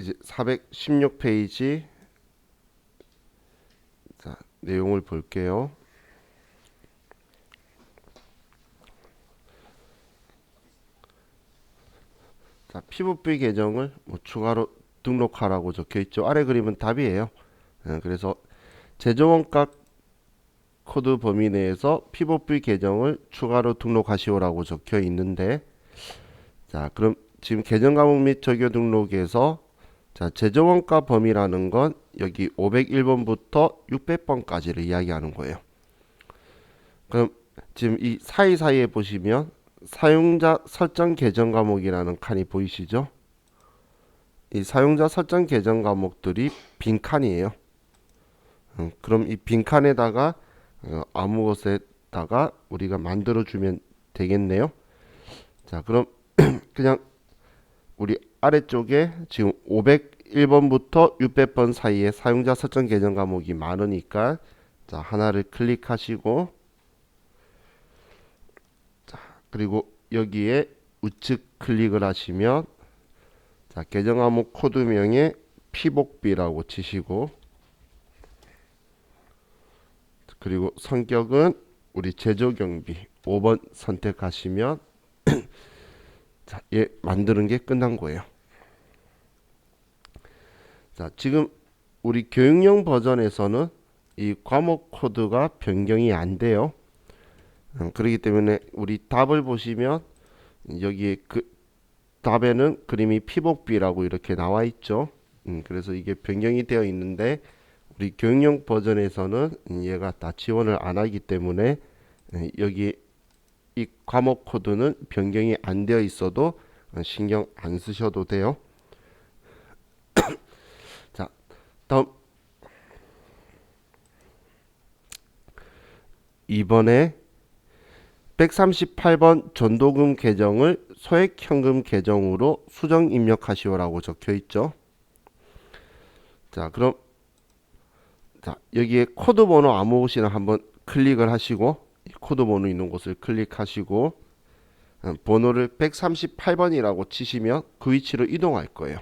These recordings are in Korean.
이제 416페이지 자, 내용을 볼게요. 자, 피부비 계정을 추가로 등록하라고 적혀 있죠. 아래 그림은 답이에요. 그래서 제조원가 코드 범위 내에서 피부비 계정을 추가로 등록하시오라고 적혀 있는데, 자, 그럼 지금 계정 과목 및 적용 등록에서 자, 제조원가 범위라는 건 여기 501번부터 600번까지를 이야기하는 거예요. 그럼 지금 이 사이사이에 보시면 사용자 설정 계정 과목이라는 칸이 보이시죠? 이 사용자 설정 계정 과목들이 빈 칸이에요. 그럼 이 빈 칸에다가 아무 곳에다가 우리가 만들어 주면 되겠네요. 자, 그럼 그냥 우리 아래쪽에 지금 501번부터 600번 사이에 사용자 설정 계정 과목이 많으니까 자, 하나를 클릭하시고, 자, 그리고 여기에 우측 클릭을 하시면 자, 계정 과목 코드명에 피복비라고 치시고, 그리고 성격은 우리 제조경비 5번 선택하시면 자, 얘 만드는 게 끝난 거예요. 자, 지금 우리 교육용 버전에서는 이 과목 코드가 변경이 안 돼요. 그렇기 때문에 우리 답을 보시면 여기에 그 답에는 그림이 피복비라고 이렇게 나와 있죠. 그래서 이게 변경이 되어 있는데 우리 교육용 버전에서는 얘가 다 지원을 안 하기 때문에 여기 이 과목 코드는 변경이 안 되어 있어도 신경 안 쓰셔도 돼요. 자, 다음 이번에 138번 전도금 계정을 소액 현금 계정으로 수정 입력하시오라고 적혀 있죠. 자, 그럼 자, 여기에 코드 번호 아무 곳이나 한번 클릭을 하시고 코드 번호 있는 곳을 클릭하시고 번호를 138번이라고 치시면 그 위치로 이동할 거예요.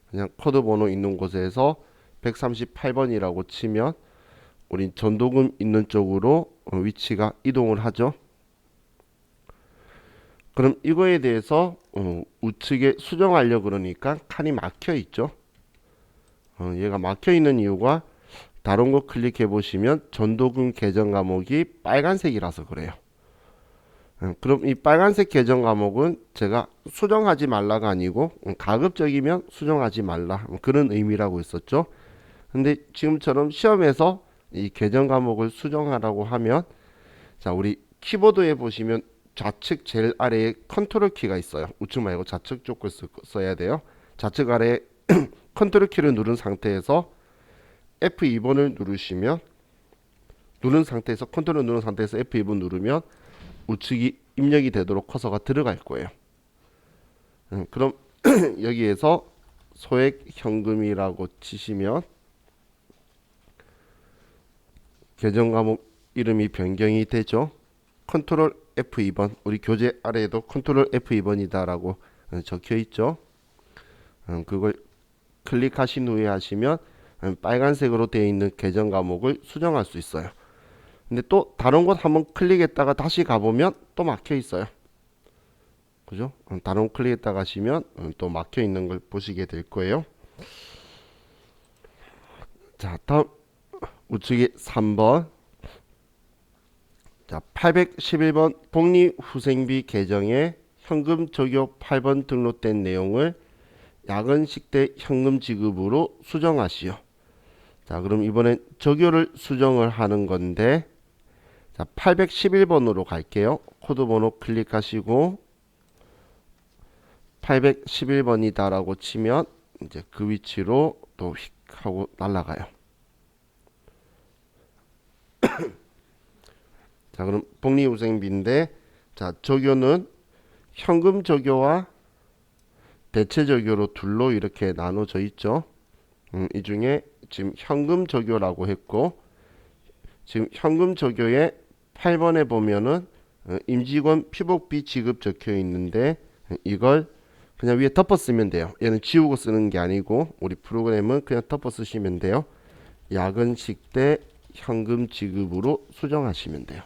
그냥 코드 번호 있는 곳에서 138번이라고 치면 우린 전도금 있는 쪽으로 위치가 이동을 하죠. 그럼 이거에 대해서 우측에 수정하려 그러니까 칸이 막혀 있죠. 얘가 막혀 있는 이유가 다른 거 클릭해 보시면 전도금 계정 과목이 빨간색이라서 그래요. 그럼 이 빨간색 계정 과목은 제가 수정하지 말라가 아니고 가급적이면 수정하지 말라 그런 의미라고 있었죠. 근데 지금처럼 시험에서 이 계정 과목을 수정하라고 하면 자, 우리 키보드에 보시면 좌측 제일 아래에 컨트롤 키가 있어요. 우측 말고 좌측 쪽을 써야 돼요. 좌측 아래에 컨트롤 키를 누른 상태에서 F2번을 누르시면 누른 상태에서 컨트롤 누른 상태에서 F2번 누르면 우측이 입력이 되도록 커서가 들어갈 거예요. 그럼 여기에서 소액 현금이라고 치시면 계정 과목 이름이 변경이 되죠. 컨트롤 F2번 우리 교재 아래에도 컨트롤 F2번이다라고 적혀 있죠. 그걸 클릭하신 후에 하시면 빨간색으로 되어 있는 계정 과목을 수정할 수 있어요. 근데 또 다른 곳 한번 클릭했다가 다시 가보면 또 막혀 있어요. 그죠? 다른 곳 클릭했다가 가시면 또 막혀 있는 걸 보시게 될 거예요. 자, 다음 우측에 3번 자, 811번 복리후생비 계정에 현금 적용 8번 등록된 내용을 야근식 때 현금 지급으로 수정하시오. 자, 그럼 이번엔 적용을 수정을 하는 건데 자, 811번으로 갈게요. 코드 번호 클릭하시고 811번이다라고 치면 이제 그 위치로 또 휙 하고 날아가요. 자, 그럼 복리후생비인데 자, 적용은 현금 적용과 대체 적용으로 둘로 이렇게 나눠져 있죠. 이 중에 지금 현금 적용이라고 했고 지금 현금 적용에 8번에 보면은 임직원 피복비 지급 적혀 있는데 이걸 그냥 위에 덮어 쓰면 돼요. 얘는 지우고 쓰는 게 아니고 우리 프로그램은 그냥 덮어 쓰시면 돼요. 야근식 때 현금 지급으로 수정하시면 돼요.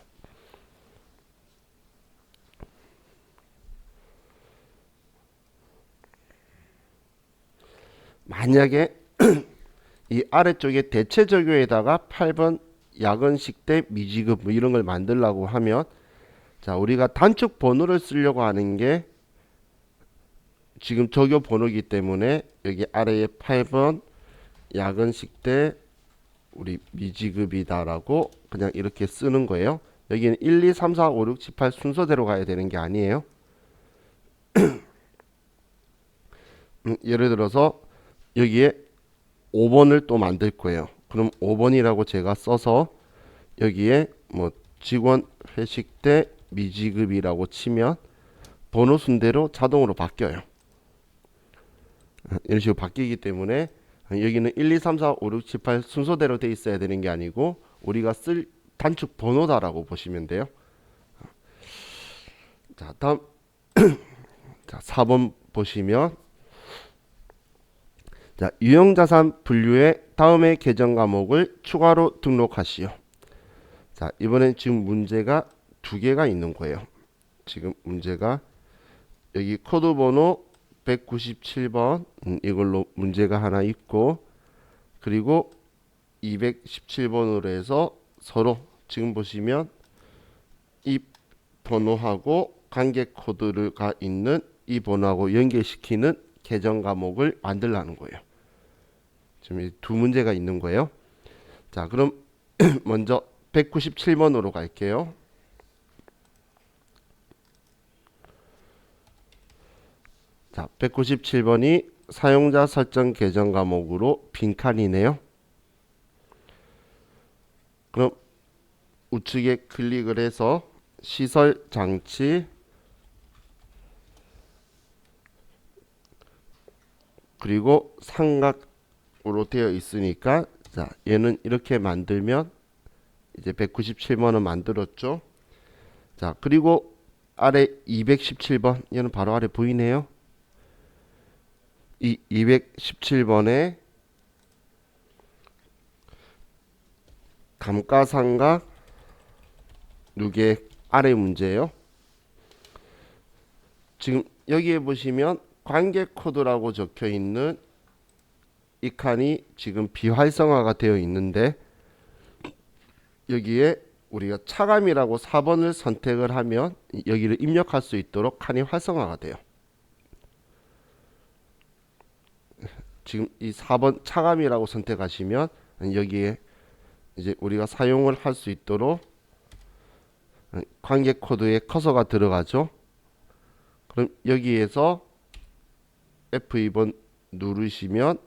만약에 이 아래쪽에 대체 적요에다가 8번 야근식 때 미지급 뭐 이런 걸 만들려고 하면, 자, 우리가 단축 번호를 쓰려고 하는 게 지금 적요 번호이기 때문에 여기 아래에 8번 야근식 때 우리 미지급이다라고 그냥 이렇게 쓰는 거예요. 여기는 1, 2, 3, 4, 5, 6, 7, 8 순서대로 가야 되는 게 아니에요. 예를 들어서 여기에 5번을 또 만들 거예요. 그럼 5번이라고 제가 써서 여기에 뭐 직원 회식 때 미지급이라고 치면 번호 순대로 자동으로 바뀌어요. 이런 식으로 바뀌기 때문에 여기는 1, 2, 3, 4, 5, 6, 7, 8 순서대로 돼 있어야 되는 게 아니고 우리가 쓸 단축 번호다라고 보시면 돼요. 자, 다음 자, 4번 보시면, 자, 유형자산 분류의 다음의 계정 과목을 추가로 등록하시오. 자, 이번엔 지금 문제가 두 개가 있는 거예요. 지금 문제가 여기 코드 번호 197번 이걸로 문제가 하나 있고, 그리고 217번으로 해서 서로 지금 보시면 이 번호하고 관계 코드가 있는 이 번호하고 연결시키는 계정 과목을 만들라는 거예요. 지금 두 문제가 있는 거예요. 자, 그럼 먼저 197번으로 갈게요. 자, 197번이 사용자 설정 계정 과목으로 빈칸이네요. 그럼 우측에 클릭을 해서 시설 장치 그리고 삼각으로 되어 있으니까, 자, 얘는 이렇게 만들면 이제 197번은 만들었죠. 자, 그리고 아래 217번 얘는 바로 아래 보이네요. 이 217번에 감가상각 누계 아래 문제예요. 지금 여기에 보시면 관계 코드라고 적혀 있는 이 칸이 지금 비활성화가 되어 있는데, 여기에 우리가 차감이라고 4번을 선택을 하면 여기를 입력할 수 있도록 칸이 활성화가 돼요. 지금 이 4번 차감이라고 선택하시면 여기에 이제 우리가 사용을 할 수 있도록 관계 코드에 커서가 들어가죠. 그럼 여기에서 F2번 누르시면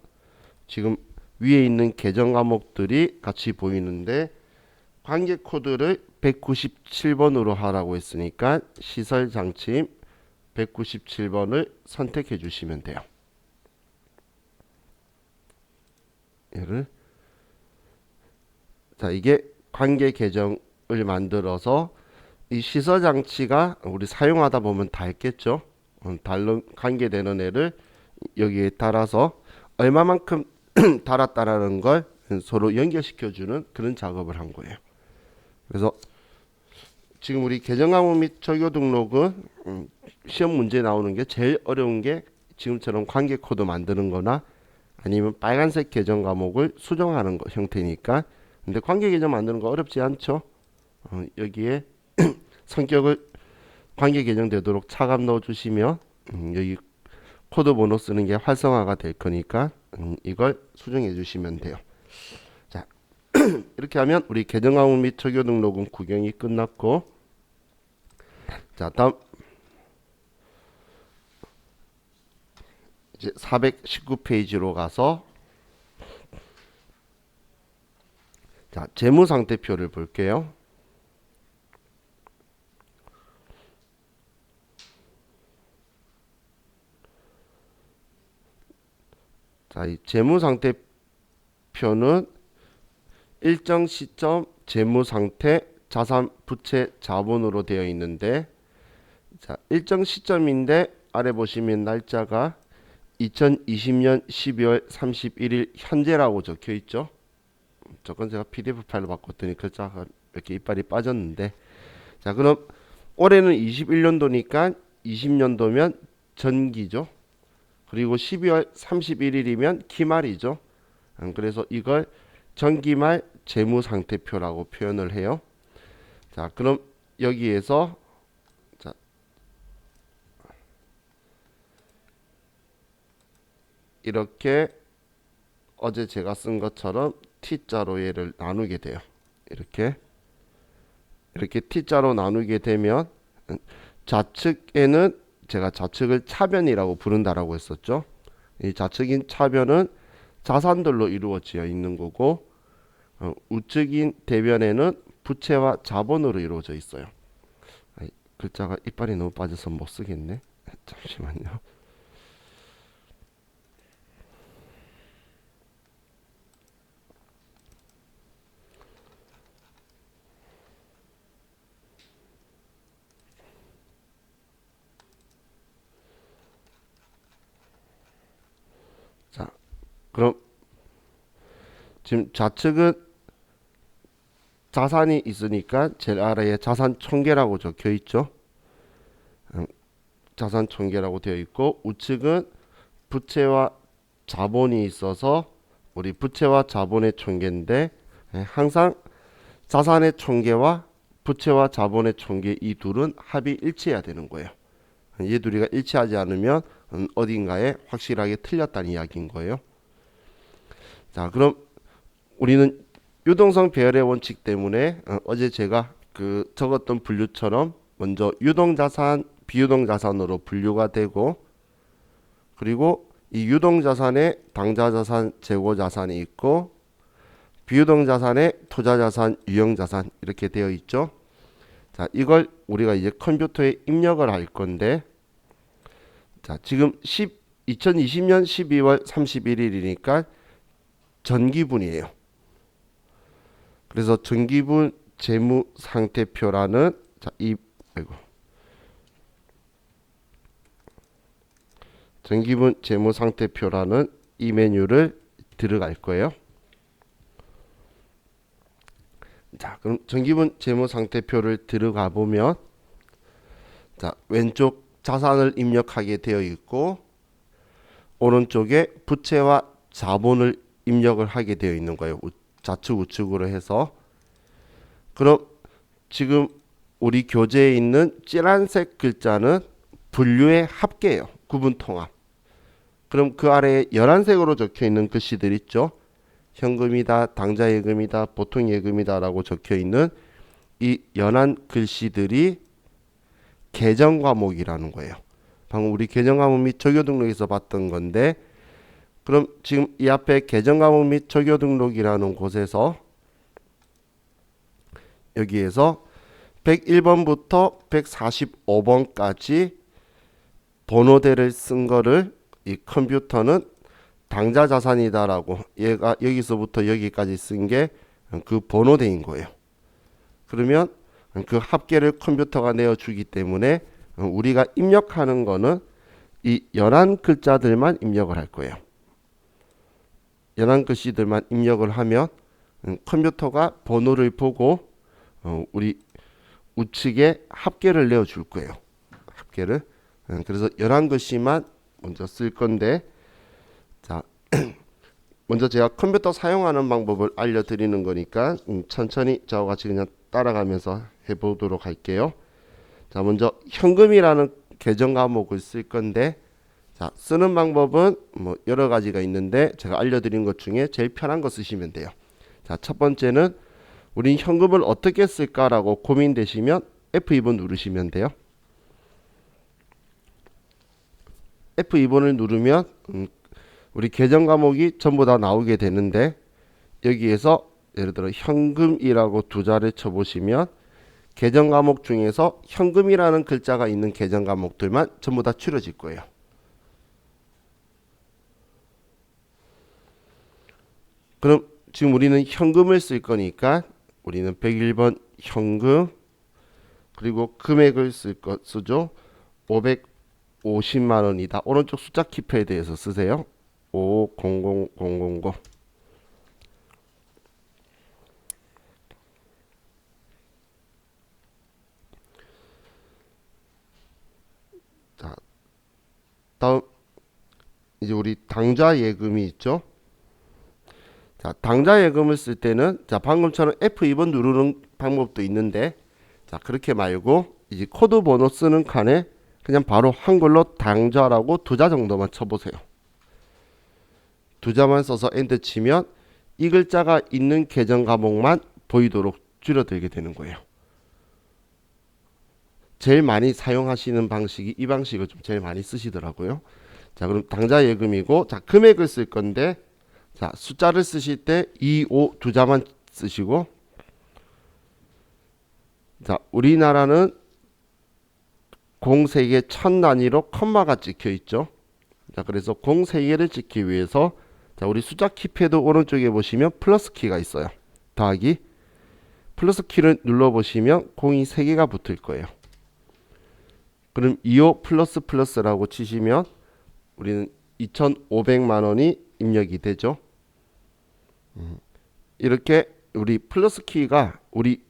지금 위에 있는 계정 과목들이 같이 보이는데, 관계 코드를 197번으로 하라고 했으니까 시설 장치임 197번을 선택해 주시면 돼요. 얘를, 자, 이게 관계 계정을 만들어서 이 시설 장치가 우리 사용하다 보면 닳겠죠. 다른 관계되는 애를 여기에 달아서 얼마만큼 달았다라는 걸 서로 연결시켜주는 그런 작업을 한 거예요. 그래서 지금 우리 계정 과목 및 적요 등록은 시험 문제 나오는 게 제일 어려운 게 지금처럼 관계 코드 만드는 거나 아니면 빨간색 계정 과목을 수정하는 거 형태니까. 근데 관계 계정 만드는 거 어렵지 않죠. 여기에 성격을 관계 계정 되도록 차감 넣어 주시면 여기 코드 번호 쓰는 게 활성화가 될 거니까 이걸 수정해 주시면 돼요. 자, 이렇게 하면 우리 계정 과목 및 적요 등록은 구경이 끝났고, 자, 다음 이제 419페이지로 가서, 자, 재무상태표를 볼게요. 자, 이 재무상태표는 일정 시점 재무상태, 자산, 부채, 자본으로 되어 있는데, 자, 일정 시점인데 아래 보시면 날짜가 2020년 12월 31일 현재라고 적혀 있죠. 저건 제가 PDF 파일로 바꿨더니 글자가 이렇게 이빨이 빠졌는데, 자 그럼 올해는 21년도니까 20년도면 전기죠. 그리고 12월 31일이면 기말이죠. 그래서 이걸 전기말 재무상태표라고 표현을 해요. 자 그럼 여기에서 자, 이렇게 어제 제가 쓴 것처럼 T자로 얘를 나누게 돼요. 이렇게 T자로 나누게 되면 좌측에는 제가 좌측을 차변이라고 부른다라고 했었죠. 이 좌측인 차변은 자산들로 이루어져 있는 거고, 우측인 대변에는 부채와 자본으로 이루어져 있어요. 글자가 이빨이 너무 빠져서 못 쓰겠네. 잠시만요. 자, 그럼 지금 좌측은 자산이 있으니까 제일 아래에 자산 총계라고 적혀 있죠. 자산 총계라고 되어 있고, 우측은 부채와 자본이 있어서 우리 부채와 자본의 총계인데, 항상 자산의 총계와 부채와 자본의 총계 이 둘은 합이 일치해야 되는 거예요. 얘 둘이가 일치하지 않으면 어딘가에 확실하게 틀렸다는 이야기인 거예요. 자, 그럼 우리는 유동성 배열의 원칙 때문에 어제 제가 그 적었던 분류처럼 먼저 유동자산, 비유동자산으로 분류가 되고, 그리고 이 유동자산에 당좌자산, 재고자산이 있고, 비유동자산에 투자자산, 유형자산 이렇게 되어 있죠. 자, 이걸 우리가 이제 컴퓨터에 입력을 할 건데, 자, 지금 2020년 12월 31일이니까 전기분이에요. 그래서 전기분 재무상태표라는 전기분 재무상태표라는 이 메뉴를 들어갈 거예요. 자, 그럼 전기분 재무상태표를 들어가 보면, 자, 왼쪽 자산을 입력하게 되어 있고, 오른쪽에 부채와 자본을 입력을 하게 되어 있는 거예요. 좌측 우측으로 해서. 그럼 지금 우리 교재에 있는 찌란색 글자는 분류의 합계예요. 구분통합. 그럼 그 아래에 열한색으로 적혀 있는 글씨들 있죠. 현금이다, 당좌예금이다, 보통예금이다 라고 적혀 있는 이 연한 글씨들이 계정과목이라는 거예요. 방금 우리 계정과목 및 적요등록에서 봤던 건데, 그럼 지금 이 앞에 계정과목 및 적요등록이라는 곳에서 여기에서 101번부터 145번까지 번호대를 쓴 거를 이 컴퓨터는 당좌자산이다라고, 얘가 여기서부터 여기까지 쓴 게 그 번호대인 거예요. 그러면 그 합계를 컴퓨터가 내어주기 때문에 우리가 입력하는 거는 이 연한 글자들만 입력을 할 거예요. 연한 글씨들만 입력을 하면 컴퓨터가 번호를 보고 우리 우측에 합계를 내어줄 거예요. 합계를. 그래서 연한 글씨만 먼저 쓸 건데, 자 먼저 제가 컴퓨터 사용하는 방법을 알려드리는 거니까 천천히 저와 같이 그냥 따라가면서 해보도록 할게요. 자, 먼저 현금이라는 계정 과목을 쓸 건데, 자, 쓰는 방법은 뭐 여러 가지가 있는데 제가 알려드린 것 중에 제일 편한 거 쓰시면 돼요. 자, 첫 번째는 우린 현금을 어떻게 쓸까라고 고민되시면 F2번 누르시면 돼요. F2번을 누르면 우리 계정 과목이 전부 다 나오게 되는데, 여기에서 예를 들어 현금이라고 두 자를 쳐보시면 계정 과목 중에서 현금이라는 글자가 있는 계정 과목들만 전부 다 추려질 거예요. 그럼 지금 우리는 현금을 쓸 거니까 우리는 101번 현금, 그리고 금액을 쓰죠. 50만 원이다. 오른쪽 숫자 키패드에서 쓰세요. 500000. 자, 다음 이제 우리 당좌 예금이 있죠. 자, 당좌 예금을 쓸 때는 자, 방금처럼 F2번 누르는 방법도 있는데 자, 그렇게 말고 이제 코드 번호 쓰는 칸에 그냥 바로 한글로 당좌라고 두 자 정도만 쳐보세요. 두 자만 써서 엔터 치면 이 글자가 있는 계정 과목만 보이도록 줄여들게 되는 거예요. 제일 많이 사용하시는 방식이 이 방식을 좀 제일 많이 쓰시더라고요. 자, 그럼 당좌 예금이고 자, 금액을 쓸 건데 자, 숫자를 쓰실 때 2, 5 두 자만 쓰시고 자, 우리나라는 공 3개 천 단위로 컴마가 찍혀 있죠. 자, 그래서 공 3개를 찍기 위해서 자, 우리 숫자 키패드 오른쪽에 보시면 플러스 키가 있어요. 더하기 플러스 키를 눌러 보시면 공이 3개가 붙을 거예요. 그럼 25 플러스 플러스라고 치시면 우리는 2,500만 원이 입력이 되죠. 이렇게 우리 플러스 키가 우리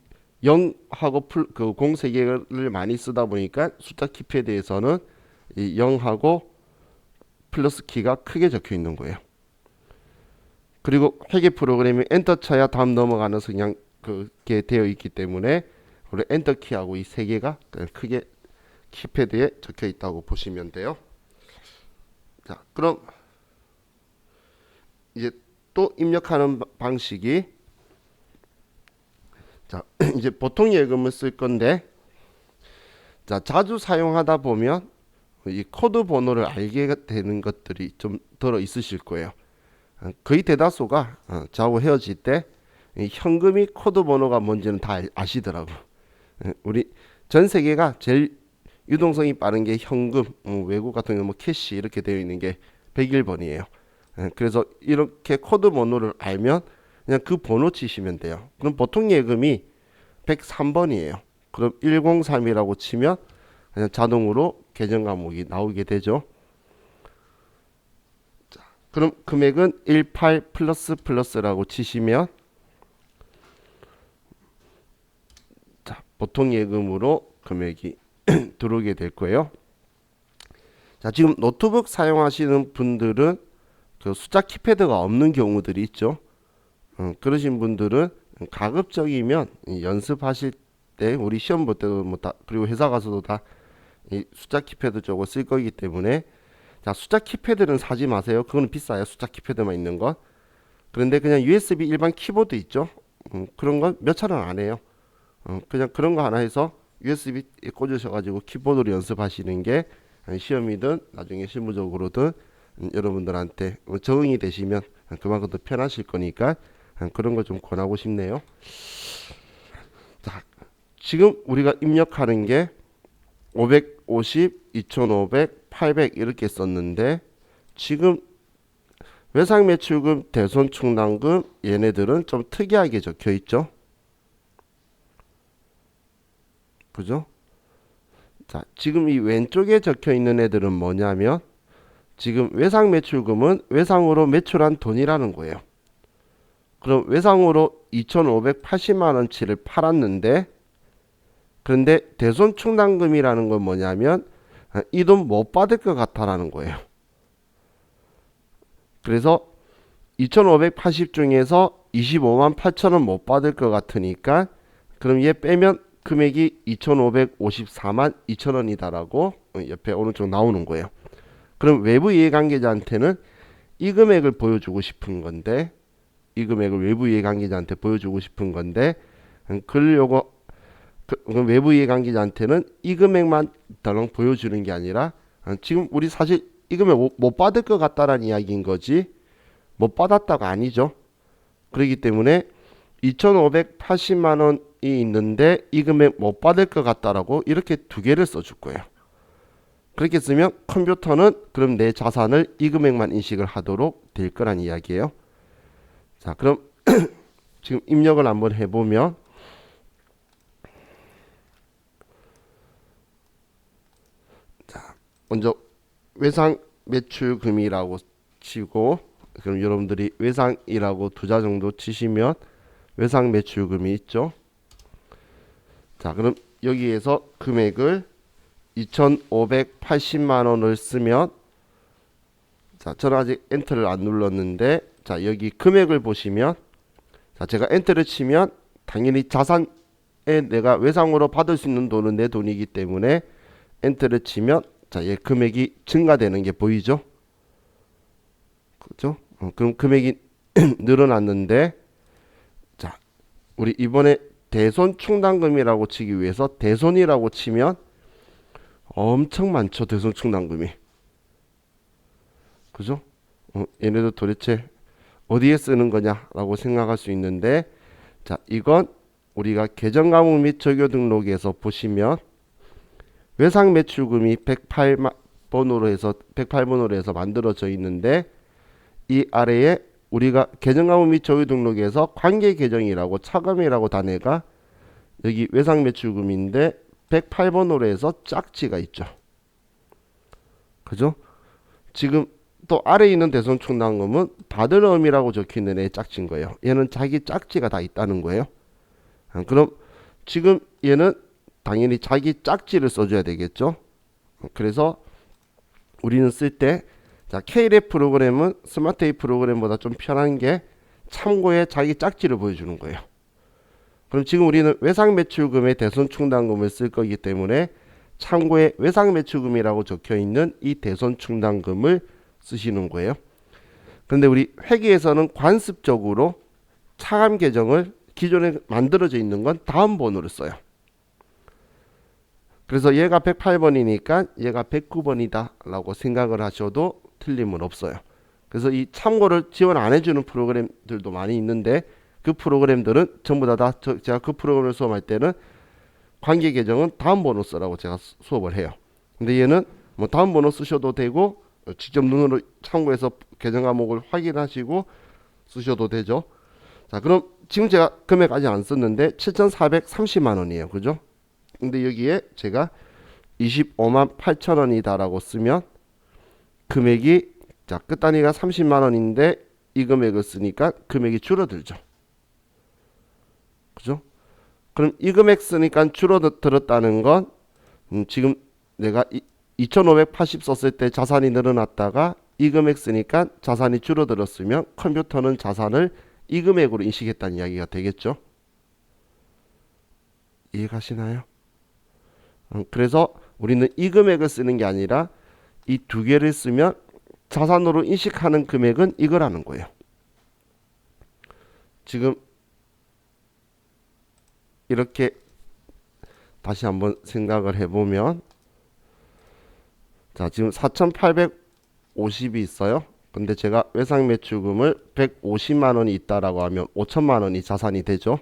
0하고 공 3개를 많이 쓰다 보니까 숫자 키패드에서는 이 0하고 플러스 키가 크게 적혀 있는 거예요. 그리고 회계 프로그램이 엔터 쳐야 다음 넘어가는 성향 그게 되어 있기 때문에 우리 엔터 키하고 이 3개가 크게 키패드에 적혀 있다고 보시면 돼요. 자, 그럼 이제 또 입력하는 방식이 자, 이제 보통 예금을 쓸 건데 자, 자주 사용하다 보면 이 코드 번호를 알게 되는 것들이 좀 들어 있으실 거예요. 거의 대다수가 저하고 헤어질 때 현금이 코드 번호가 뭔지는 다 아시더라고. 우리 전 세계가 제일 유동성이 빠른 게 현금, 외국 같은 경우 뭐 캐시 이렇게 되어 있는 게 101번이에요. 그래서 이렇게 코드 번호를 알면 그냥 그 번호 치시면 돼요. 그럼 보통 예금이 103번이에요. 그럼 103이라고 치면 그냥 자동으로 계정 과목이 나오게 되죠. 자, 그럼 금액은 18 플러스 플러스라고 치시면 자, 보통 예금으로 금액이 들어오게 될 거예요. 자, 지금 노트북 사용하시는 분들은 그 숫자 키패드가 없는 경우들이 있죠. 그러신 분들은 가급적이면 연습하실 때 우리 시험 볼 때도 뭐 다 그리고 회사 가서도 다 이 숫자 키패드 쪽을 쓸 거기 때문에 자, 숫자 키패드는 사지 마세요. 그거는 비싸요. 숫자 키패드만 있는 건. 그런데 그냥 USB 일반 키보드 있죠. 그런 건 몇 천 원 안 해요. 그냥 그런 거 하나 해서 USB 꽂으셔가지고 키보드로 연습하시는 게 시험이든 나중에 실무적으로든 여러분들한테 적응이 되시면 그만큼 더 편하실 거니까 그런 거 좀 권하고 싶네요. 자, 지금 우리가 입력하는 게 550, 2500, 800 이렇게 썼는데 지금 외상매출금, 대손충당금 얘네들은 좀 특이하게 적혀 있죠. 그죠? 자, 지금 이 왼쪽에 적혀 있는 애들은 뭐냐면 지금 외상매출금은 외상으로 매출한 돈이라는 거예요. 그럼 외상으로 2,580만 원치를 팔았는데 그런데 대손충당금이라는 건 뭐냐면 이 돈 못 받을 것 같다라는 거예요. 그래서 2,580 중에서 25만 8천 원 못 받을 것 같으니까 그럼 얘 빼면 금액이 2,554만 2천 원이다라고 옆에 오른쪽 나오는 거예요. 그럼 외부 이해관계자한테는 이 금액을 보여주고 싶은 건데 이 금액을 외부 이해관계자한테 보여주고 싶은 건데 그러려고 외부 이해관계자한테는 이 금액만 덜렁 보여주는 게 아니라 지금 우리 사실 이 금액 못 받을 것 같다라는 이야기인 거지 못 받았다가 아니죠. 그렇기 때문에 2,580만 원이 있는데 이 금액 못 받을 것 같다라고 이렇게 두 개를 써줄 거예요. 그렇게 쓰면 컴퓨터는 그럼 내 자산을 이 금액만 인식을 하도록 될 거란 이야기예요. 자, 그럼 지금 입력을 한번 해보면 자, 먼저 외상 매출금이라고 치고, 그럼 여러분들이 외상이라고 2자 정도 치시면 외상 매출금이 있죠. 자, 그럼 여기에서 금액을 2,580만 원을 쓰면, 자, 저는 아직 엔터를 안 눌렀는데, 자, 여기 금액을 보시면, 자, 제가 엔터를 치면 당연히 자산에 내가 외상으로 받을 수 있는 돈은 내 돈이기 때문에 엔터를 치면, 자, 얘 금액이 증가되는 게 보이죠? 그죠? 그럼 금액이 늘어났는데, 자, 우리 이번에 대손 충당금이라고 치기 위해서 대손이라고 치면 엄청 많죠. 대손 충당금이. 그죠? 얘네도 도대체 어디에 쓰는 거냐라고 생각할 수 있는데, 자, 이건 우리가 계정과목 및 적요 등록에서 보시면 외상 매출금이 108번으로 해서 만들어져 있는데, 이 아래에 우리가 계정과목 및 적요 등록에서 관계 계정이라고 차감이라고 단해가 여기 외상 매출금인데 108번으로 해서 짝지가 있죠. 그죠? 지금 또 아래에 있는 대손 충당금은 받을 어음이라고 적혀있는 애의 짝지인 거예요. 얘는 자기 짝지가 다 있다는 거예요. 그럼 지금 얘는 당연히 자기 짝지를 써줘야 되겠죠. 그래서 우리는 쓸 때, 자, K랩 프로그램은 스마트 A 프로그램보다 좀 편한 게 참고에 자기 짝지를 보여주는 거예요. 그럼 지금 우리는 외상 매출금에 대손 충당금을 쓸 거기 때문에 참고에 외상 매출금이라고 적혀 있는 이 대손 충당금을 쓰시는 거예요. 그런데 우리 회계에서는 관습적으로 차감 계정을 기존에 만들어져 있는 건 다음 번호를 써요. 그래서 얘가 108번이니까 얘가 109번이다 라고 생각을 하셔도 틀림은 없어요. 그래서 이 참고를 지원 안 해주는 프로그램들도 많이 있는데, 그 프로그램들은 전부 다 제가 그 프로그램을 수업할 때는 관계 계정은 다음 번호 쓰라고 제가 수업을 해요. 근데 얘는 뭐 다음 번호 쓰셔도 되고 직접 눈으로 참고해서 계정 과목을 확인하시고 쓰셔도 되죠. 자, 그럼 지금 제가 금액 아직 안 썼는데 7,430만 원이에요. 그죠? 근데 여기에 제가 25만 8천 원이다 라고 쓰면 금액이, 자, 끝 단위가 30만 원인데 이 금액을 쓰니까 금액이 줄어들죠. 그죠? 그럼 이 금액 쓰니까 줄어들었다는 건, 지금 내가 2580 썼을 때 자산이 늘어났다가 이 금액 쓰니까 자산이 줄어들었으면 컴퓨터는 자산을 이 금액으로 인식했다는 이야기가 되겠죠. 이해가시나요? 그래서 우리는 이 금액을 쓰는 게 아니라 이 두 개를 쓰면 자산으로 인식하는 금액은 이거라는 거예요. 지금 이렇게 다시 한번 생각을 해보면, 자, 지금 4,850이 있어요. 근데 제가 외상 매출금을 150만 원이 있다라고 하면 5천만 원이 자산이 되죠.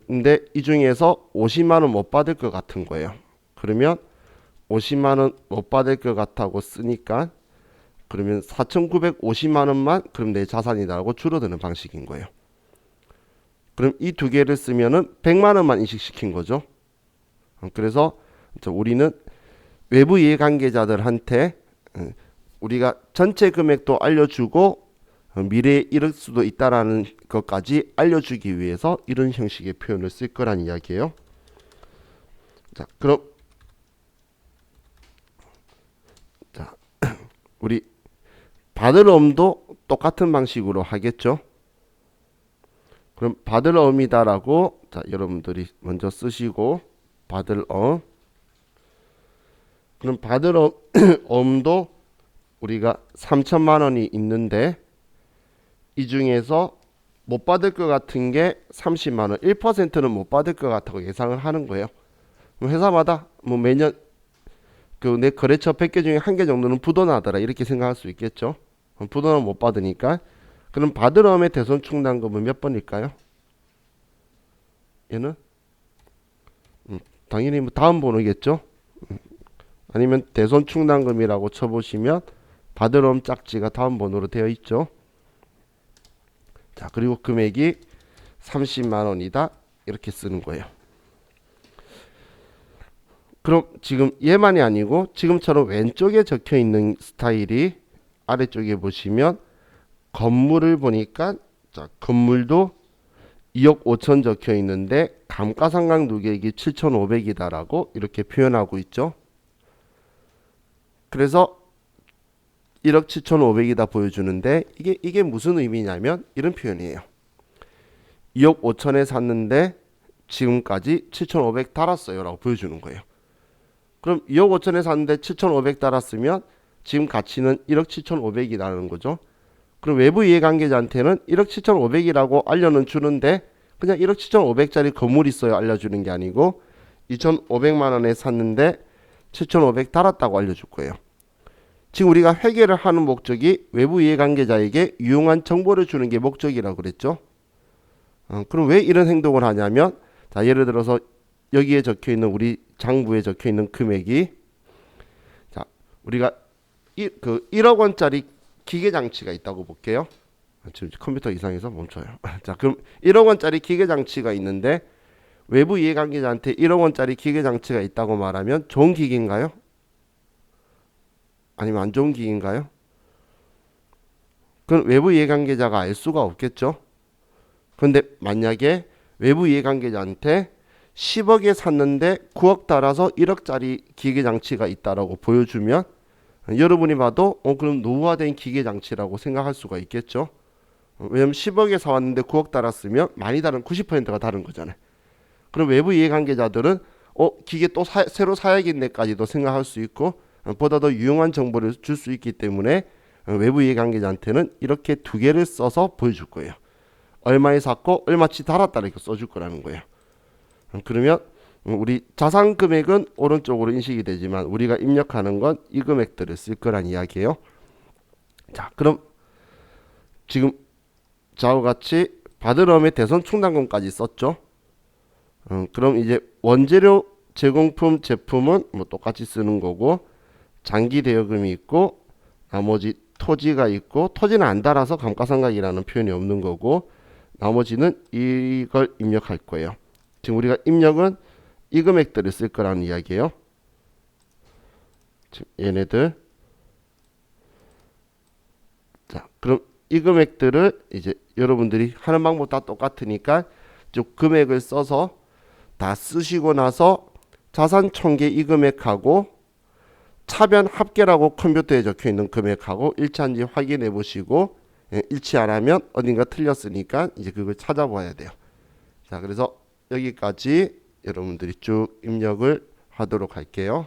근데 이 중에서 50만 원 못 받을 것 같은 거예요. 그러면 50만 원 못 받을 것 같다고 쓰니까, 그러면 4,950만 원만 그럼 내 자산이다라고 줄어드는 방식인 거예요. 그럼 이 두 개를 쓰면은 100만 원만 인식시킨 거죠. 그래서 우리는 외부 이해관계자들한테 우리가 전체 금액도 알려주고 미래에 이럴 수도 있다라는 것까지 알려주기 위해서 이런 형식의 표현을 쓸 거란 이야기예요. 자, 그럼 자, 우리 받을 어음도 똑같은 방식으로 하겠죠. 그럼 받을 어음이다라고, 자, 여러분들이 먼저 쓰시고, 받을 어음. 그럼 받을 어음도 우리가 3천만 원이 있는데 이 중에서 못 받을 것 같은 게 30만 원, 1%는 못 받을 것 같다고 예상을 하는 거예요. 회사마다 뭐 매년 그 내 거래처 100개 중에 1개 정도는 부도나더라 이렇게 생각할 수 있겠죠. 부도는 못 받으니까. 그럼 받을 어음의 대손 충당금은 몇 번일까요? 얘는 당연히 뭐 다음 번호겠죠. 아니면 대손 충당금이라고 쳐보시면 받을 어음 짝지가 다음 번호로 되어 있죠. 자, 그리고 금액이 30만 원이다 이렇게 쓰는 거예요. 그럼 지금 얘만이 아니고 지금처럼 왼쪽에 적혀 있는 스타일이 아래쪽에 보시면 건물을 보니까 자, 건물도 2억 5천 적혀 있는데 감가상각 누계액이 7,500이다라고 이렇게 표현하고 있죠. 그래서 1억 7,500이다 보여주는데 이게 무슨 의미냐면 이런 표현이에요. 2억 5천에 샀는데 지금까지 7,500 달았어요 라고 보여주는 거예요. 그럼 2억 5천에 샀는데 7,500 달았으면 지금 가치는 1억 7,500이라는 거죠. 그럼 외부 이해관계자한테는 1억 7,500이라고 알려는 주는데 그냥 1억 7,500짜리 건물이 있어요 알려주는 게 아니고 2,500만 원에 샀는데 7,500 달았다고 알려줄 거예요. 지금 우리가 회계를 하는 목적이 외부 이해관계자에게 유용한 정보를 주는 게 목적이라고 그랬죠. 그럼 왜 이런 행동을 하냐면 자, 예를 들어서 여기에 적혀 있는 우리 장부에 적혀 있는 금액이 자, 우리가 1억 원짜리 기계 장치가 있다고 볼게요. 지금 컴퓨터 이상해서 멈춰요. 자, 그럼 1억 원짜리 기계 장치가 있는데 외부 이해관계자한테 1억 원짜리 기계 장치가 있다고 말하면 좋은 기계인가요? 아니면 안 좋은 기계인가요? 그건 외부 이해관계자가 알 수가 없겠죠. 그런데 만약에 외부 이해관계자한테 10억에 샀는데 9억 달아서 1억짜리 기계장치가 있다라고 보여주면 여러분이 봐도 그럼 노후화된 기계장치라고 생각할 수가 있겠죠. 왜냐면 10억에 사왔는데 9억 달았으면 많이 다른 90%가 다른 거잖아요. 그럼 외부 이해관계자들은 기계 또 새로 사야겠네까지도 생각할 수 있고 보다 더 유용한 정보를 줄 수 있기 때문에 외부 이해관계자한테는 이렇게 두 개를 써서 보여줄 거예요. 얼마에 샀고 얼마치 달았다 이렇게 써줄 거라는 거예요. 그러면 우리 자산 금액은 오른쪽으로 인식이 되지만 우리가 입력하는 건 이 금액들을 쓸 거란 이야기예요. 자, 그럼 지금 좌우 같이 받으러움의 대손 충당금까지 썼죠. 그럼 이제 원재료 제공품 제품은 뭐 똑같이 쓰는 거고 장기 대여금이 있고 나머지 토지가 있고 토지는 안 달아서 감가상각이라는 표현이 없는 거고 나머지는 이걸 입력할 거예요. 지금 우리가 입력은 이 금액들을 쓸 거라는 이야기예요. 지금 얘네들 자, 그럼 이 금액들을 이제 여러분들이 하는 방법 다 똑같으니까 쭉 금액을 써서 다 쓰시고 나서 자산 총계 이 금액하고 차변 합계라고 컴퓨터에 적혀 있는 금액하고 일치한지 확인해 보시고 일치 안 하면 어딘가 틀렸으니까 이제 그걸 찾아봐야 돼요. 자, 그래서 여기까지 여러분들이 쭉 입력을 하도록 할게요.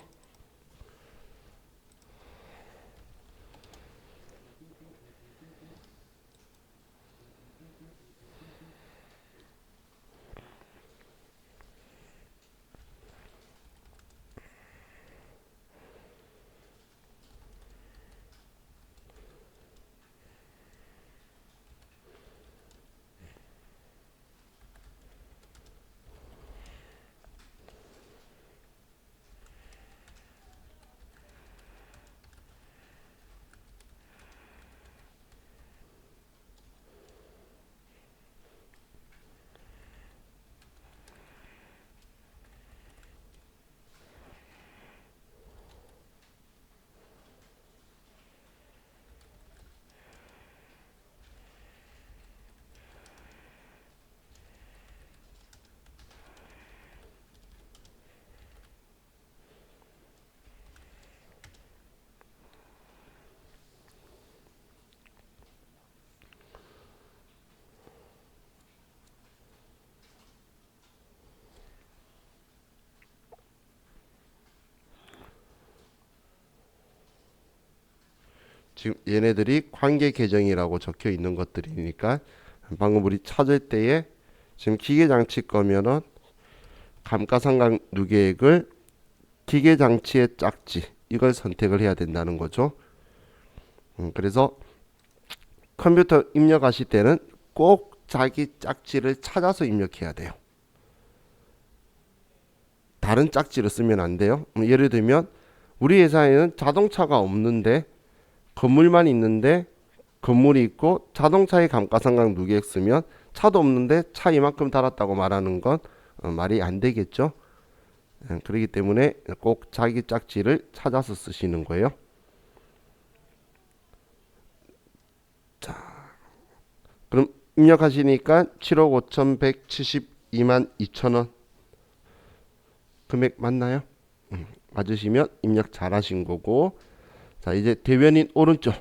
지금 얘네들이 관계 계정이라고 적혀 있는 것들이니까 방금 우리 찾을 때에 지금 기계장치 거면은 감가상각 누계액을 기계장치의 짝지 이걸 선택을 해야 된다는 거죠. 그래서 컴퓨터 입력하실 때는 꼭 자기 짝지를 찾아서 입력해야 돼요. 다른 짝지를 쓰면 안 돼요. 예를 들면 우리 회사에는 자동차가 없는데 건물만 있는데 건물이 있고 자동차의 감가상각 누계액 쓰면 차도 없는데 차 이만큼 달았다고 말하는 건 말이 안 되겠죠. 그렇기 때문에 꼭 자기 짝지를 찾아서 쓰시는 거예요. 자, 그럼 입력하시니까 7억 5,172만 2천원 금액 맞나요? 맞으시면 입력 잘 하신 거고, 자 이제 대변인 오른쪽,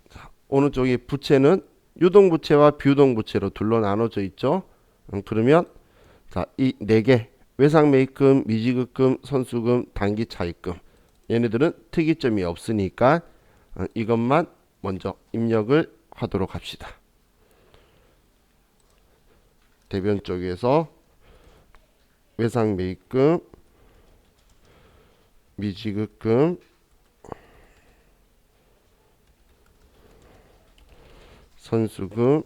자, 오른쪽에 부채는 유동부채와 비유동부채로 둘로 나눠져 있죠. 그러면 자, 이 네 개 외상매입금, 미지급금, 선수금, 단기차입금, 얘네들은 특이점이 없으니까 이것만 먼저 입력을 하도록 합시다. 대변 쪽에서 외상매입금, 미지급금, 선수금,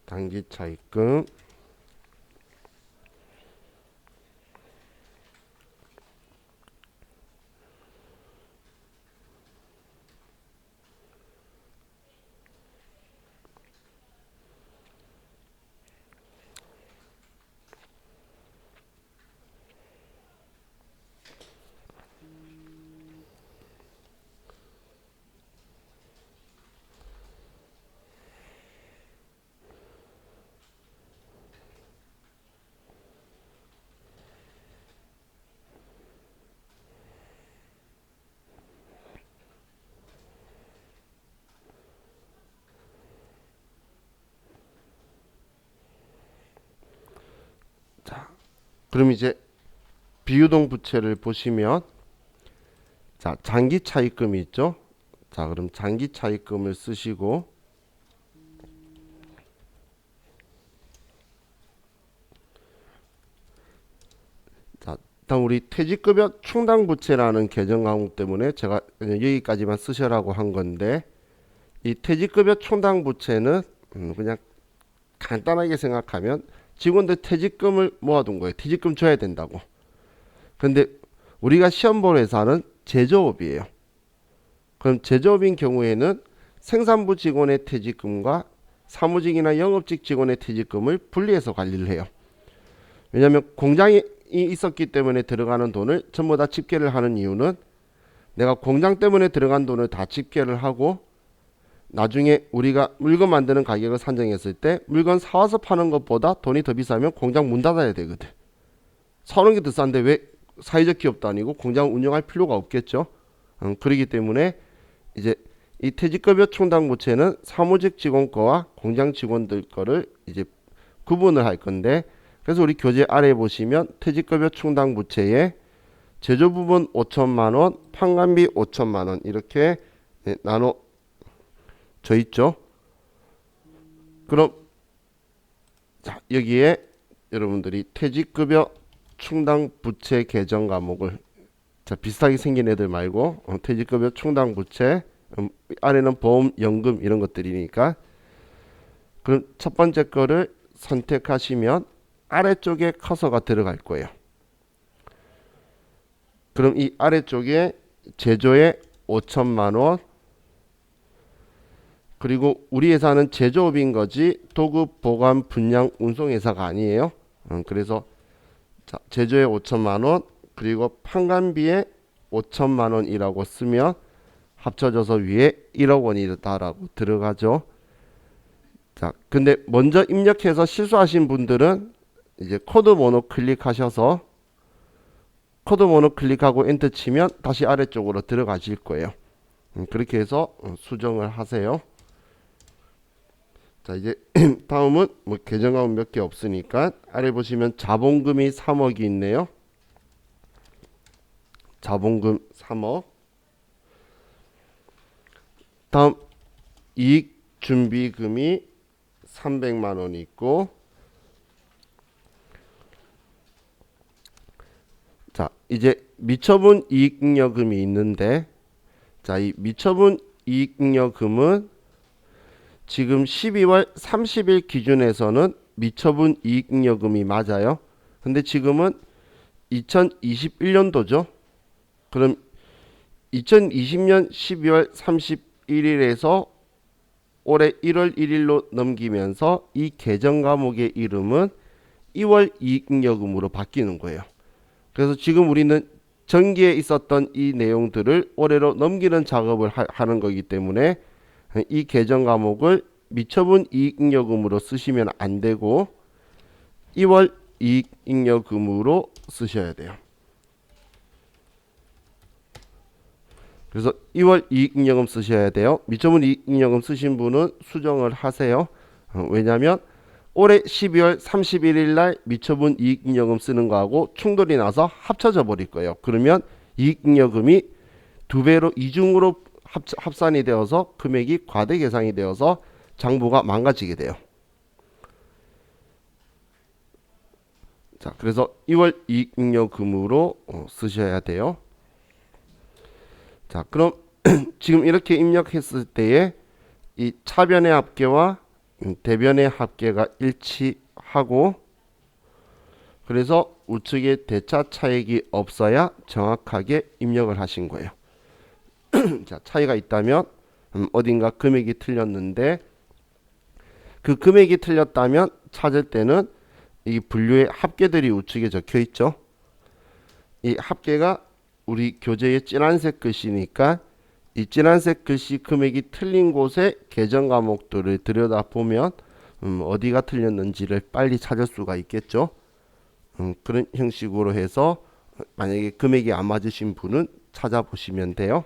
단기차입금, 그럼 이제 비유동 부채를 보시면 자 장기 차입금이 있죠. 자 그럼 장기 차입금을 쓰시고, 자 다음 우리 퇴직급여 충당 부채라는 개정 과목 때문에 제가 그냥 여기까지만 쓰셔라고 한 건데, 이 퇴직급여 충당 부채는 그냥 간단하게 생각하면 직원들 퇴직금을 모아둔 거예요. 퇴직금 줘야 된다고. 근데 우리가 시험 볼 회사는 제조업이에요. 그럼 제조업인 경우에는 생산부 직원의 퇴직금과 사무직이나 영업직 직원의 퇴직금을 분리해서 관리를 해요. 왜냐하면 공장이 있었기 때문에 들어가는 돈을 전부 다 집계를 하는 이유는, 내가 공장 때문에 들어간 돈을 다 집계를 하고 나중에 우리가 물건 만드는 가격을 산정했을 때 물건 사와서 파는 것보다 돈이 더 비싸면 공장 문 닫아야 되거든. 사오는 게 더 싼데 왜 사회적 기업도 아니고 공장을 운영할 필요가 없겠죠. 그렇기 때문에 이제 이 퇴직급여 충당 부채는 사무직 직원 거와 공장 직원들 거를 이제 구분을 할 건데, 그래서 우리 교재 아래에 보시면 퇴직급여 충당 부채에 제조 부분 5천만 원, 판관비 5천만 원 이렇게 나눠져 있죠. 그럼 자 여기에 여러분들이 퇴직급여 충당 부채 개정 과목을, 자 비슷하게 생긴 애들 말고 퇴직급여 충당 부채, 아래는 보험, 연금 이런 것들이니까, 그럼 첫 번째 거를 선택하시면 아래쪽에 커서가 들어갈 거예요. 그럼 이 아래쪽에 제조에 5천만 원, 그리고 우리 회사는 제조업인 거지 도급, 보관, 분양, 운송회사가 아니에요. 그래서 자, 제조에 5천만 원, 그리고 판관비에 5천만 원이라고 쓰면 합쳐져서 위에 1억 원이다라고 들어가죠. 자, 근데 먼저 입력해서 실수하신 분들은 이제 코드 번호 클릭하셔서 코드 번호 클릭하고 엔터 치면 다시 아래쪽으로 들어가실 거예요. 그렇게 해서 수정을 하세요. 자 이제 다음은 뭐 계정하면 몇 개 없으니까 아래 보시면 자본금이 3억이 있네요. 자본금 3억. 다음 이익준비금이 300만 원이 있고, 자 이제 미처분 이익잉여금이 있는데, 자 이 미처분 이익잉여금은 지금 12월 30일 기준에서는 미처분 이익잉여금이 맞아요. 근데 지금은 2021년도죠. 그럼 2020년 12월 31일에서 올해 1월 1일로 넘기면서 이 계정 과목의 이름은 2월 이익잉여금으로 바뀌는 거예요. 그래서 지금 우리는 전기에 있었던 이 내용들을 올해로 넘기는 작업을 하는 거기 때문에 이 계정 과목을 미처분 이익잉여금으로 쓰시면 안 되고 2월 이익잉여금으로 쓰셔야 돼요. 그래서 2월 이익잉여금 쓰셔야 돼요. 미처분 이익잉여금 쓰신 분은 수정을 하세요. 왜냐하면 올해 12월 31일 날 미처분 이익잉여금 쓰는 거하고 충돌이 나서 합쳐져 버릴 거예요. 그러면 이익잉여금이 두 배로 이중으로 합산이 되어서 금액이 과대 계상이 되어서 장부가 망가지게 돼요. 자, 그래서 2월 이익잉여금으로 쓰셔야 돼요. 자, 그럼 지금 이렇게 입력했을 때에 이 차변의 합계와 대변의 합계가 일치하고 그래서 우측에 대차 차익이 없어야 정확하게 입력을 하신 거예요. 자, 차이가 있다면 어딘가 금액이 틀렸는데 그 금액이 틀렸다면 찾을 때는 이 분류의 합계들이 우측에 적혀 있죠. 이 합계가 우리 교재의 진한색 글씨니까 이 진한색 글씨 금액이 틀린 곳에 계정 과목들을 들여다보면 어디가 틀렸는지를 빨리 찾을 수가 있겠죠. 그런 형식으로 해서 만약에 금액이 안 맞으신 분은 찾아보시면 돼요.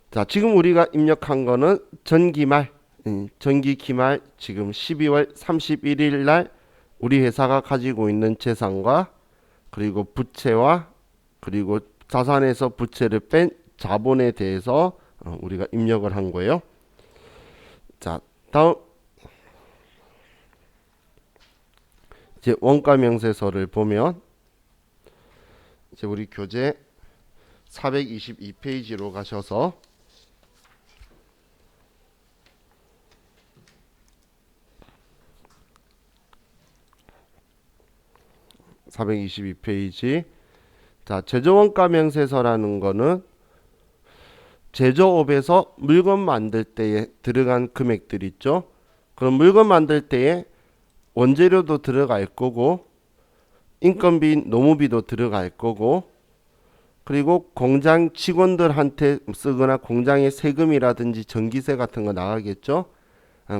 자, 지금 우리가 입력한 거는 전기말, 전기 기말 지금 12월 31일 날 우리 회사가 가지고 있는 재산과 그리고 부채와 그리고 자산에서 부채를 뺀 자본에 대해서 우리가 입력을 한 거예요. 자, 다음 이제 원가 명세서를 보면 이제 우리 교재 422페이지로 가셔서 422페이지. 자, 제조원가 명세서라는 거는 제조업에서 물건 만들 때에 들어간 금액들 있죠. 그럼 물건 만들 때에 원재료도 들어갈 거고 인건비, 노무비도 들어갈 거고 그리고 공장 직원들한테 쓰거나 공장의 세금이라든지 전기세 같은 거 나가겠죠.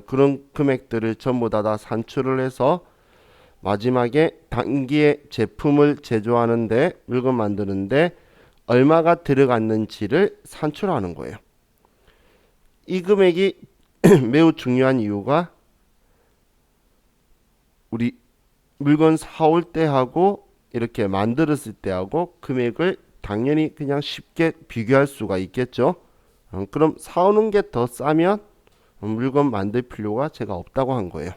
그런 금액들을 전부 다 산출을 해서 마지막에 단기에 제품을 제조하는데 물건 만드는데 얼마가 들어갔는지를 산출하는 거예요. 이 금액이 매우 중요한 이유가 우리 물건 사올 때하고 이렇게 만들었을 때하고 금액을 당연히 그냥 쉽게 비교할 수가 있겠죠. 그럼 사오는 게 더 싸면 물건 만들 필요가 제가 없다고 한 거예요.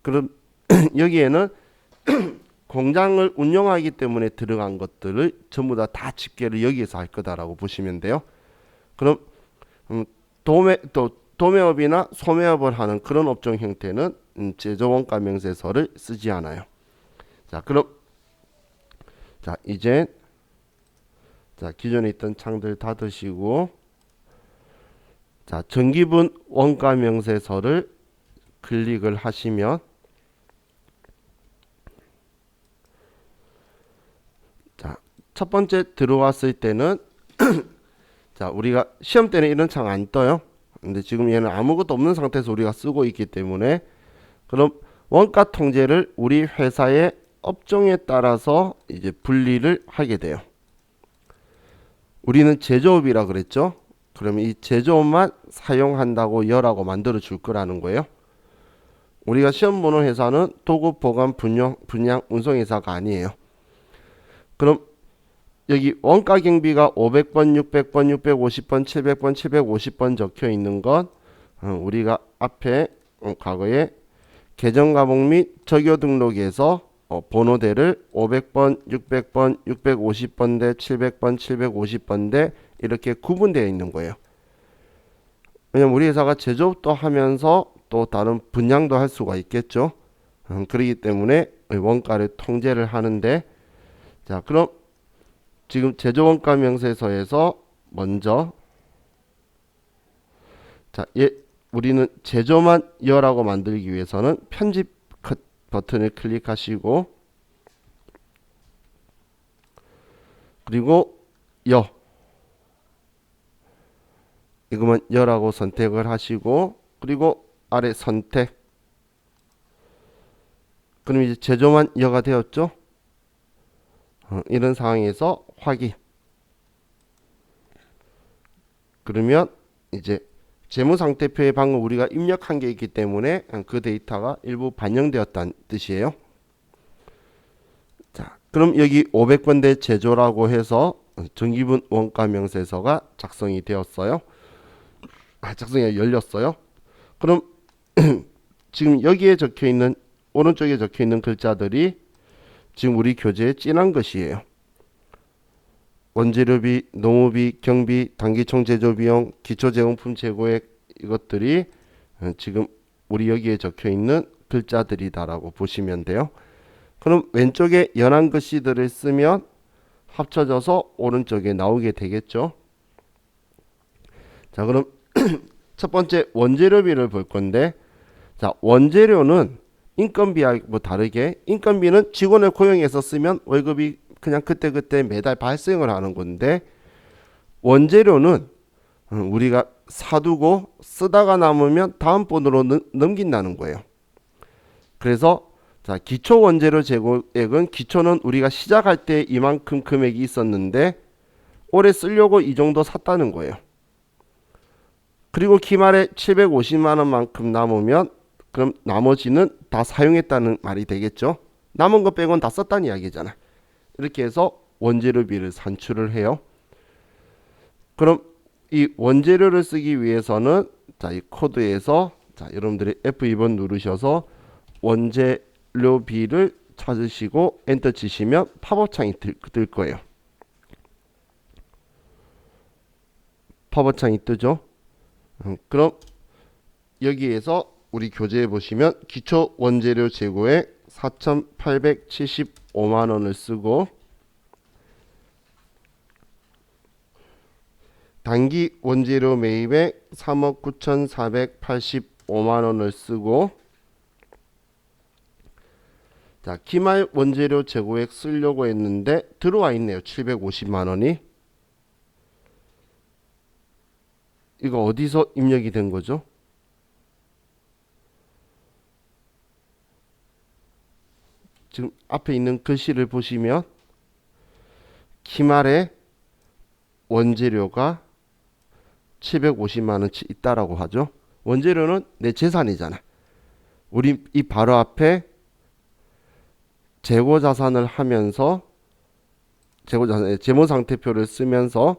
그럼 여기에는 공장을 운영하기 때문에 들어간 것들을 전부 다 집계를 여기에서 할 거다라고 보시면 돼요. 그럼 도매업이나 소매업을 하는 그런 업종 형태는 제조원가 명세서를 쓰지 않아요. 자, 그럼 이제 기존에 있던 창들 닫으시고 전기분 원가 명세서를 클릭을 하시면 첫 번째 들어왔을 때는 우리가 시험 때는 이런 창 안 떠요. 근데 지금 얘는 아무것도 없는 상태에서 우리가 쓰고 있기 때문에 그럼 원가 통제를 우리 회사의 업종에 따라서 이제 분리를 하게 돼요. 우리는 제조업이라 그랬죠. 그러면 이 제조업만 사용한다고 열하고 만들어 줄 거라는 거예요. 우리가 시험 보는 회사는 도급, 보관, 분양, 운송회사가 아니에요. 그럼 여기 원가 경비가 500번, 600번, 650번, 700번, 750번 적혀 있는 건 우리가 앞에 과거에 계정 과목 및 적요 등록에서 번호대를 500번, 600번, 650번대, 700번, 750번대 이렇게 구분되어 있는 거예요. 왜냐면 우리 회사가 제조업도 하면서 또 다른 분양도 할 수가 있겠죠. 그렇기 때문에 원가를 통제를 하는데 그럼 지금 제조원가 명세서에서 먼저 자, 우리는 제조만 여라고 만들기 위해서는 편집 컷 버튼을 클릭하시고 그리고 이거만 여라고 선택을 하시고 그리고 아래 선택. 그럼 이제 제조만 여가 되었죠. 이런 상황에서 확인. 그러면 이제 재무상태표에 방금 우리가 입력한 게 있기 때문에 그 데이터가 일부 반영되었다는 뜻이에요. 자, 그럼 여기 500번대 제조라고 해서 전기분 원가 명세서가 작성이 되었어요. 작성이 열렸어요. 그럼 지금 여기에 적혀 있는 오른쪽에 적혀 있는 글자들이 지금 우리 교재에 찐한 것이에요. 원재료비, 농우비, 경비, 단기총 제조비용, 기초제공품 재고액 이것들이 지금 우리 여기에 적혀 있는 글자들이다라고 보시면 돼요. 그럼 왼쪽에 연한 글씨들을 쓰면 합쳐져서 오른쪽에 나오게 되겠죠. 자, 그럼 첫 번째 원재료비를 볼 건데, 자, 원재료는 인건비하고 뭐 다르게 인건비는 직원을 고용해서 쓰면 월급이 그냥 그때그때 매달 발생을 하는 건데, 원재료는 우리가 사두고 쓰다가 남으면 다음번으로 넘긴다는 거예요. 그래서 자, 기초 원재료 재고액은 기초는 우리가 시작할 때 이만큼 금액이 있었는데 올해 쓰려고 이 정도 샀다는 거예요. 그리고 기말에 750만 원만큼 남으면 그럼 나머지는 다 사용했다는 말이 되겠죠. 남은 거 빼고는 다 썼다는 이야기잖아. 이렇게 해서 원재료비를 산출을 해요. 그럼 이 원재료를 쓰기 위해서는 자, 이 코드에서 자, 여러분들이 F2번 누르셔서 원재료비를 찾으시고 엔터 치시면 팝업 창이 뜰 거예요. 팝업 창이 뜨죠. 그럼 여기에서 우리 교재에 보시면 기초 원재료 재고액 4,875만 원을 쓰고 단기 원재료 매입액 3억 9,485만 원을 쓰고 자, 기말 원재료 재고액 쓰려고 했는데 들어와 있네요. 750만 원이. 이거 어디서 입력이 된 거죠? 지금 앞에 있는 글씨를 보시면 기말에 원재료가 750만 원치 있다라고 하죠. 원재료는 내 재산이잖아. 우리 이 바로 앞에 재고자산을 하면서 재고자산 재무상태표를 쓰면서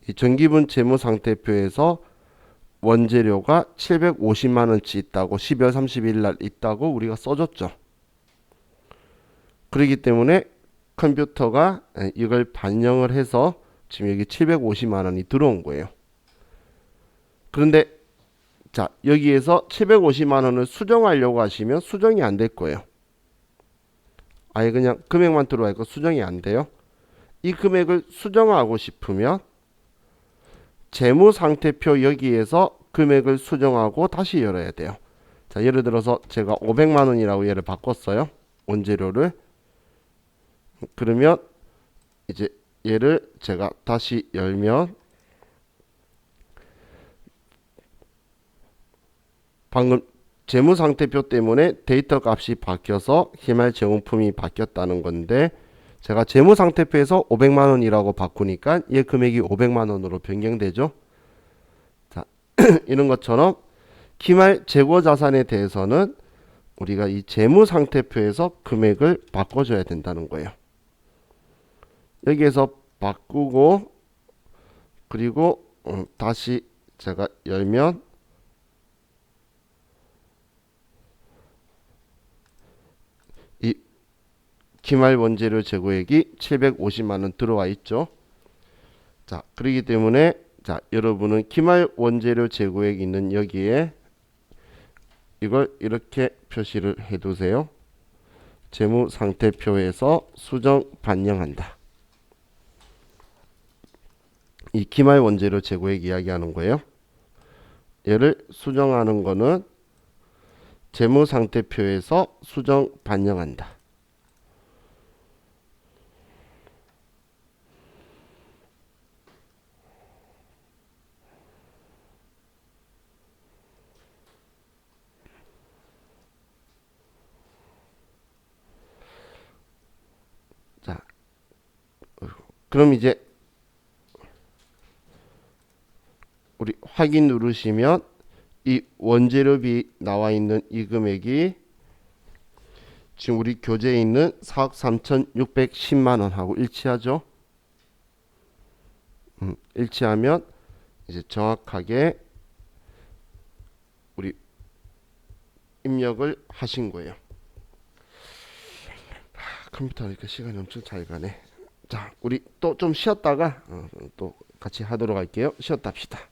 이 전기분 재무상태표에서 원재료가 750만 원치 있다고 12월 30일 날 있다고 우리가 써줬죠. 그렇기 때문에 컴퓨터가 이걸 반영을 해서 지금 여기 750만 원이 들어온 거예요. 그런데 자, 여기에서 750만 원을 수정하려고 하시면 수정이 안 될 거예요. 아예 그냥 금액만 들어와 있고 수정이 안 돼요. 이 금액을 수정하고 싶으면 재무상태표 여기에서 금액을 수정하고 다시 열어야 돼요. 자, 예를 들어서 제가 500만 원이라고 얘를 바꿨어요. 원재료를. 그러면 이제 얘를 제가 다시 열면 방금 재무상태표 때문에 데이터 값이 바뀌어서 기말 제공품이 바뀌었다는 건데 제가 재무상태표에서 500만 원이라고 바꾸니까 얘 금액이 500만 원으로 변경되죠. 자, 이런 것처럼 기말 재고자산에 대해서는 우리가 이 재무상태표에서 금액을 바꿔줘야 된다는 거예요. 여기에서 바꾸고 그리고 다시 제가 열면 이 기말 원재료 재고액이 750만 원 들어와 있죠. 자, 그렇기 때문에 자, 여러분은 기말 원재료 재고액 있는 여기에 이걸 이렇게 표시를 해 두세요. 재무상태표에서 수정 반영한다. 이 기말 원재료 재고액 이야기하는 거예요. 얘를 수정하는 거는 재무상태표에서 수정 반영한다. 자, 그럼 이제 우리 확인 누르시면 이 원재료비 나와 있는 이 금액이 지금 우리 교재에 있는 4억 3,610만 원하고 일치하죠. 일치하면 이제 정확하게 우리 입력을 하신 거예요. 컴퓨터니까 시간이 엄청 잘 가네. 자, 우리 또 좀 쉬었다가 또 같이 하도록 할게요. 쉬었다 합시다.